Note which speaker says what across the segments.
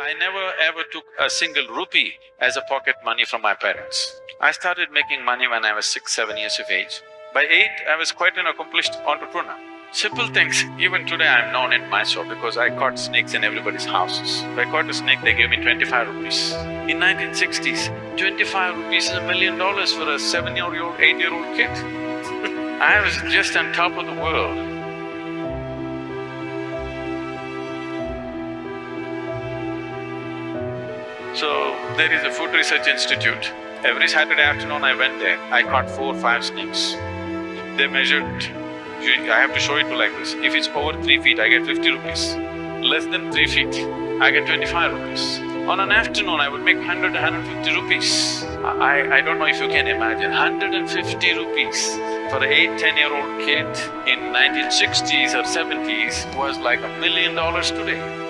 Speaker 1: I never ever took a single rupee as a pocket money from my parents. I started making money when I was 6, 7 years of age. By 8, I was quite an accomplished entrepreneur. Simple things, even today I'm known in Mysore because I caught snakes in everybody's houses. If I caught a snake, they gave me 25 rupees. In 1960s, 25 rupees is $1 million for a 7-year-old, 8-year-old kid. I was just on top of the world. So, there is a food research institute. Every Saturday afternoon I went there, I caught 4 or 5 snakes. They measured it. I have to show it to like this. If it's over 3 feet, I get 50 rupees. Less than 3 feet, I get 25 rupees. On an afternoon, I would make 100, 150 rupees. I don't know if you can imagine, 150 rupees for an 8, 10-year-old kid in 1960s or 70s was like $1 million today.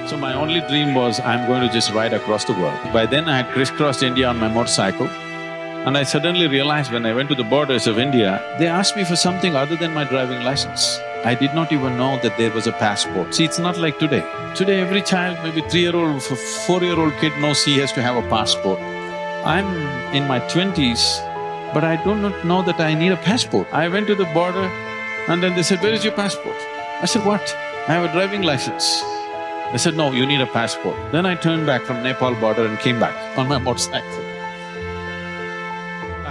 Speaker 1: So my only dream was, I'm going to just ride across the world. By then I had crisscrossed India on my motorcycle, and I suddenly realized when I went to the borders of India, they asked me for something other than my driving license. I did not even know that there was a passport. See, it's not like today. Today every child, maybe 3-year-old, 4-year-old kid knows he has to have a passport. I'm in my 20s, but I do not know that I need a passport. I went to the border and then they said, "Where is your passport?" I said, "What? I have a driving license." They said, "No, you need a passport." Then I turned back from Nepal border and came back on my motorcycle.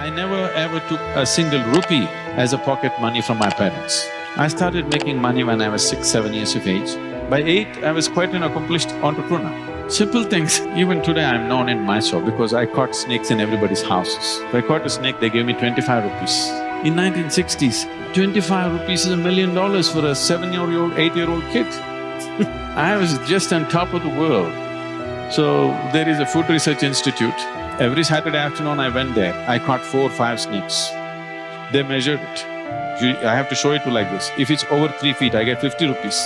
Speaker 1: I never ever took a single rupee as a pocket money from my parents. I started making money when I was 6, 7 years of age. By 8, I was quite an accomplished entrepreneur. Simple things, even today I'm known in Mysore because I caught snakes in everybody's houses. If I caught a snake, they gave me 25 rupees. In 1960s, 25 rupees is $1 million for a 7-year-old, 8-year-old kid. I was just on top of the world. So, there is a food research institute. Every Saturday afternoon I went there, I caught 4 or 5 snakes. They measured it. I have to show it to like this. If it's over 3 feet, I get 50 rupees.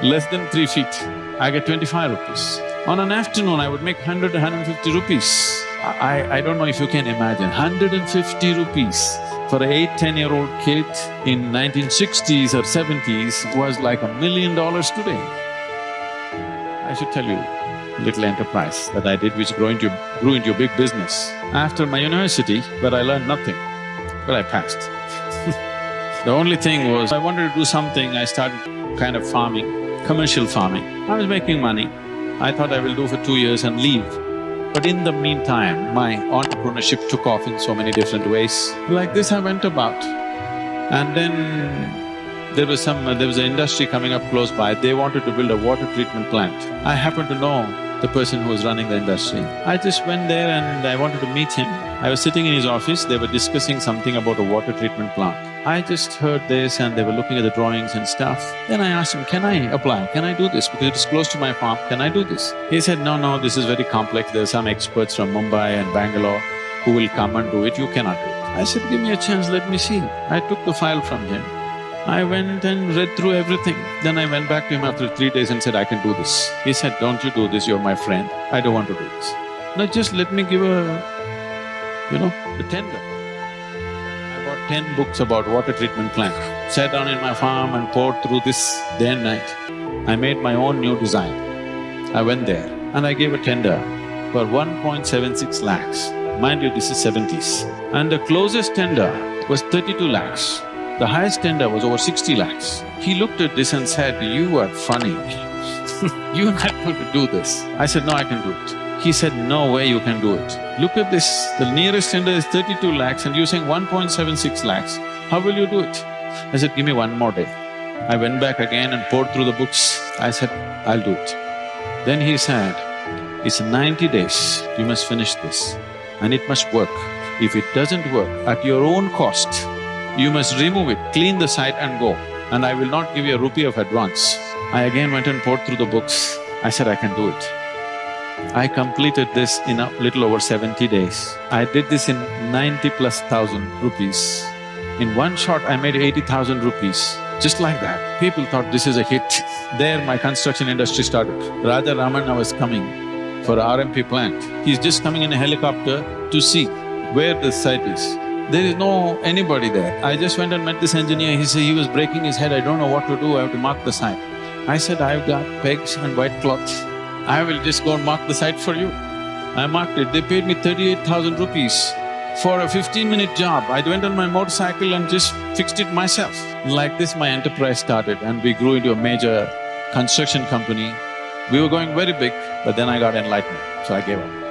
Speaker 1: Less than 3 feet, I get 25 rupees. On an afternoon, I would make 100, 150 rupees. I don't know if you can imagine, 150 rupees for an 8, 10-year-old kid in 1960s or 70s was like $1 million today. I should tell you, little enterprise that I did which grew into a big business. After my university, where I learned nothing, but I passed. The only thing was, I wanted to do something, I started kind of farming, commercial farming. I was making money. I thought I will do for 2 years and leave. But in the meantime, my entrepreneurship took off in so many different ways. Like this I went about. And then there was an industry coming up close by, they wanted to build a water treatment plant. I happened to know the person who was running the industry. I just went there and I wanted to meet him. I was sitting in his office, they were discussing something about a water treatment plant. I just heard this and they were looking at the drawings and stuff. Then I asked him, "Can I apply? Can I do this? Because it is close to my farm, can I do this?" He said, no, this is very complex, there are some experts from Mumbai and Bangalore who will come and do it, you cannot do it. I said, "Give me a chance, let me see." I took the file from him. I went and read through everything. Then I went back to him after 3 days and said, "I can do this." He said, "Don't you do this, you're my friend. I don't want to do this. No, just let me give a tender." I bought 10 books about water treatment plant, sat down in my farm and poured through this day and night. I made my own new design. I went there and I gave a tender for 1.76 lakhs. Mind you, this is 70s. And the closest tender was 32 lakhs. The highest tender was over 60 lakhs. He looked at this and said, "You are funny. You're not going to do this." I said, "No, I can do it." He said, "No way you can do it. Look at this, the nearest tender is 32 lakhs and you're saying 1.76 lakhs. How will you do it?" I said, "Give me one more day." I went back again and poured through the books. I said, "I'll do it." Then he said, "It's 90 days, you must finish this and it must work. If it doesn't work, at your own cost, you must remove it, clean the site and go, and I will not give you a rupee of advance." I again went and poured through the books. I said, "I can do it." I completed this in a little over 70 days. I did this in 90,000+ rupees. In one shot, I made 80,000 rupees, just like that. People thought this is a hit. There my construction industry started. Raja Ramana was coming for a RMP plant. He's just coming in a helicopter to see where the site is. There is no anybody there. I just went and met this engineer, he said he was breaking his head, I don't know what to do, I have to mark the site. I said, I've got pegs and white cloths, I will just go and mark the site for you. I marked it, they paid me 38,000 rupees for a 15-minute job. I went on my motorcycle and just fixed it myself. Like this my enterprise started and we grew into a major construction company. We were going very big, but then I got enlightened, so I gave up.